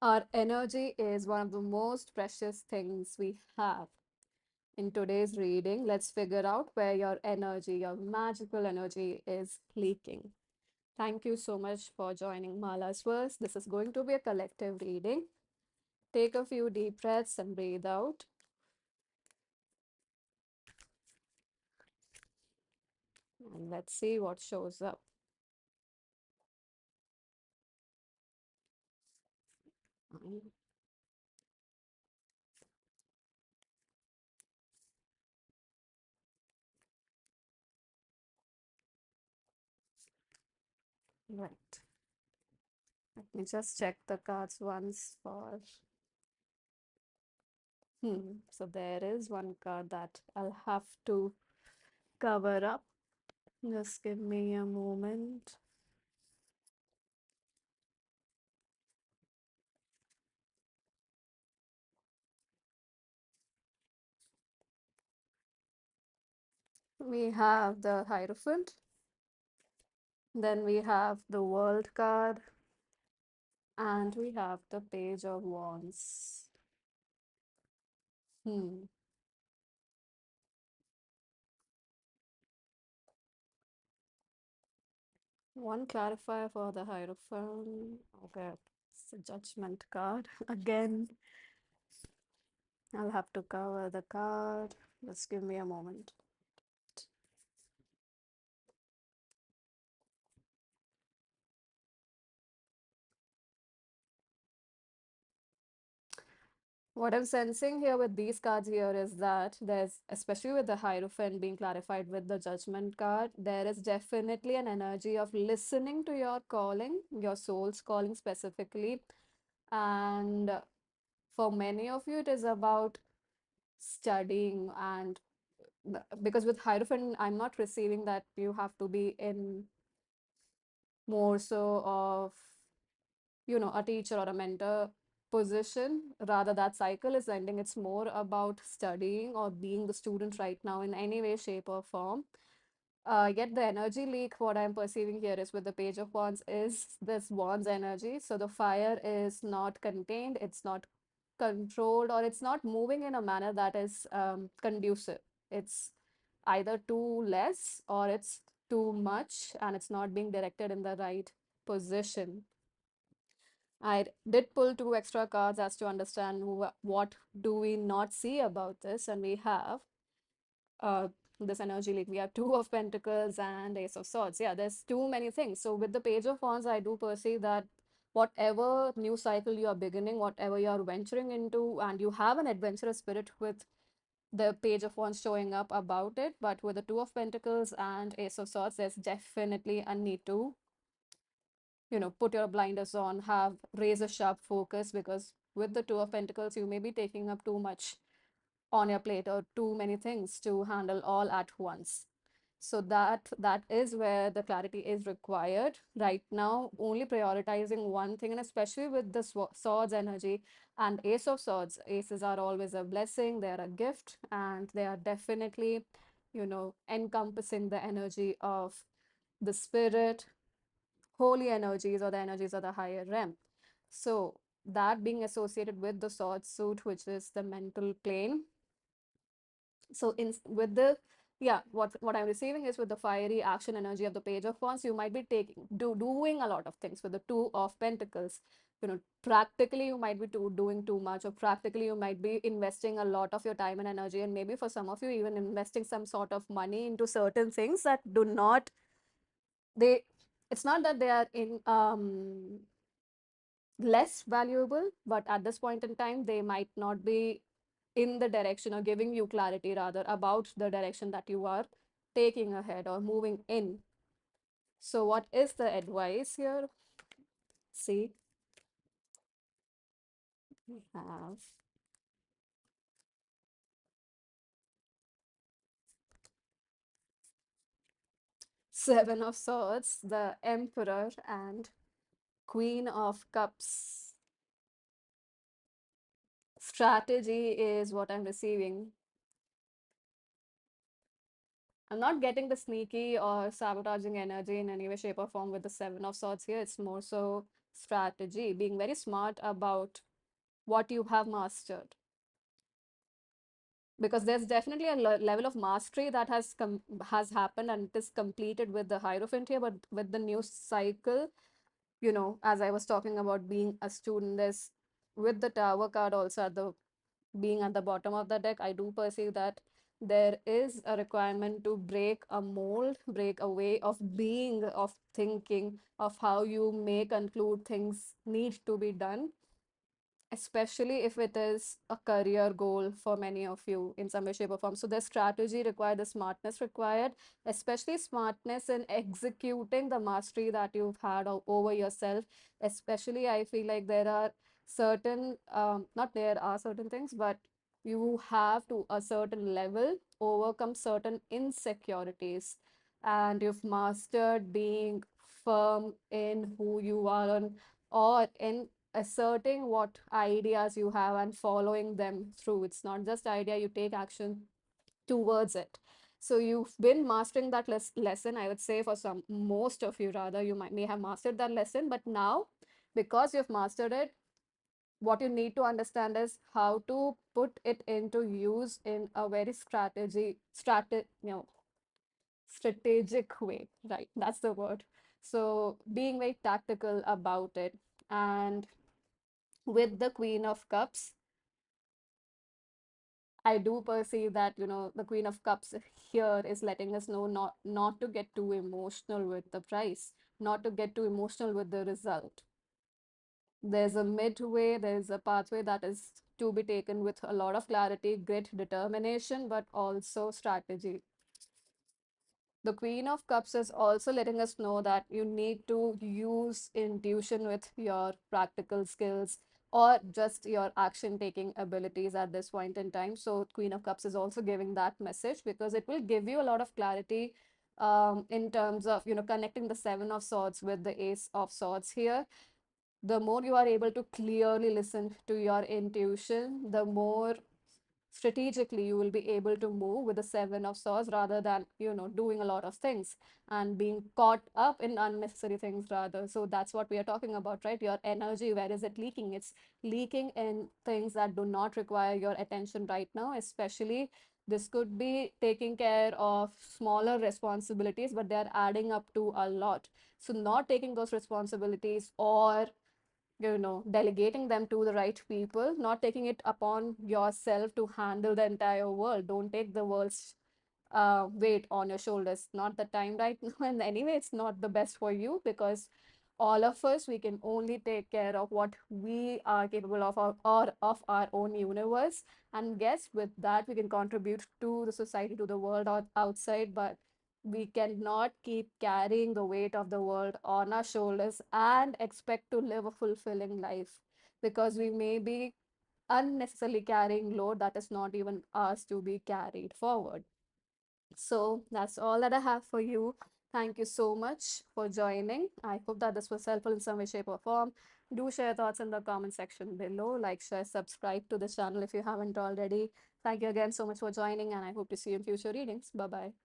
Our energy is one of the most precious things we have. In today's reading, let's figure out where your energy, your magical energy, is leaking. Thank you so much for joining Mala's Verse. This is going to be a collective reading. Take a few deep breaths and breathe out. And let's see what shows up. Right. Let me just check the cards once for. So there is one card that I'll have to cover up. Just give me a moment. We have the Hierophant, then we have the World card, and we have the Page of Wands. Hmm. One clarifier for the Hierophant. Okay, it's a Judgment card. Again, I'll have to cover the card. Just give me a moment. What I'm sensing here with these cards here is that there's, especially with the Hierophant being clarified with the Judgment card, there is definitely an energy of listening to your calling, your soul's calling specifically. And for many of you, it is about studying and because with Hierophant, I'm not receiving that you have to be in more so of a teacher or a mentor position. Rather, that cycle is ending. It's more about studying or being the student right now in any way, shape, or form. Yet the energy leak, what I'm perceiving here is with the Page of Wands, is this Wands energy. So the fire is not contained, it's not controlled, or it's not moving in a manner that is conducive. It's either too less or it's too much, and it's not being directed in the right position. I did pull two extra cards as to understand what do we not see about this, and we have uh, this energy leak. We have Two of Pentacles and Ace of Swords. Yeah, there's too many things. So with the Page of Wands, I do perceive that whatever new cycle you are beginning, whatever you are venturing into, and you have an adventurous spirit with the Page of Wands showing up about it, but with the Two of Pentacles and Ace of Swords, there's definitely a need to put your blinders on, have raise a sharp focus, because with the Two of Pentacles, you may be taking up too much on your plate or too many things to handle all at once. So that is where the clarity is required right now, only prioritizing one thing, and especially with the swords energy and Ace of Swords. Aces are always a blessing, they're a gift, and they are definitely, encompassing the energy of the spirit, holy energies, or the energies of the higher realm. So that being associated with the sword suit, which is the mental plane. So in with the yeah, what I'm receiving is with the fiery action energy of the Page of Wands, you might be doing a lot of things with the Two of Pentacles. Practically you might be doing too much, or practically you might be investing a lot of your time and energy, and maybe for some of you even investing some sort of money into certain things that do not they it's not that they are in less valuable, but at this point in time they might not be in the direction or giving you clarity rather about the direction that you are taking ahead or moving in. So what is the advice here? See, we have Seven of Swords, the Emperor, and Queen of Cups. Strategy is what I'm receiving. I'm not getting the sneaky or sabotaging energy in any way, shape, or form with the Seven of Swords here. It's more so strategy, being very smart about what you have mastered, because there's definitely a level of mastery that has happened and it is completed with the Hierophant here, but with the new cycle, as I was talking about being a student, there's with the Tower card also at the being at the bottom of the deck, I do perceive that there is a requirement to break a mold, break a way of being, of thinking, of how you may conclude things need to be done, especially if it is a career goal for many of you in some way, shape, or form. So the strategy required, the smartness required, especially smartness in executing the mastery that you've had over yourself. Especially, I feel like there are certain, not there are certain things, but you have to a certain level overcome certain insecurities, and you've mastered being firm in who you are on, or in asserting what ideas you have and following them through. It's not just idea, you take action towards it. So you've been mastering that lesson, I would say, for some, most of you rather, you may have mastered that lesson, but now, because you've mastered it, what you need to understand is how to put it into use in a very strategic way, right? That's the word. So being very tactical about it. And with the Queen of Cups, I do perceive that, the Queen of Cups here is letting us know not to get too emotional with the price, not to get too emotional with the result. There's a midway, there's a pathway that is to be taken with a lot of clarity, grit, determination, but also strategy. The Queen of Cups is also letting us know that you need to use intuition with your practical skills or just your action taking abilities at this point in time. So, Queen of Cups is also giving that message because it will give you a lot of clarity in terms of, connecting the Seven of Swords with the Ace of Swords here. The more you are able to clearly listen to your intuition, the more strategically you will be able to move with the Seven of Swords rather than doing a lot of things and being caught up in unnecessary things rather. So that's what we are talking about, right? Your energy, where is it leaking? It's leaking in things that do not require your attention right now. Especially this could be taking care of smaller responsibilities, but they're adding up to a lot. So not taking those responsibilities, or delegating them to the right people, not taking it upon yourself to handle the entire world. Don't take the world's weight on your shoulders. Not the time right now. And anyway, it's not the best for you, because all of us, we can only take care of what we are capable of, or of our own universe. And guess with that, we can contribute to the society, to the world outside, but we cannot keep carrying the weight of the world on our shoulders and expect to live a fulfilling life, because we may be unnecessarily carrying load that is not even ours to be carried forward. So that's all that I have for you. Thank you so much for joining. I hope that this was helpful in some way, shape, or form. Do share thoughts in the comment section below. Like, share, subscribe to the channel if you haven't already. Thank you again so much for joining, and I hope to see you in future readings. Bye bye.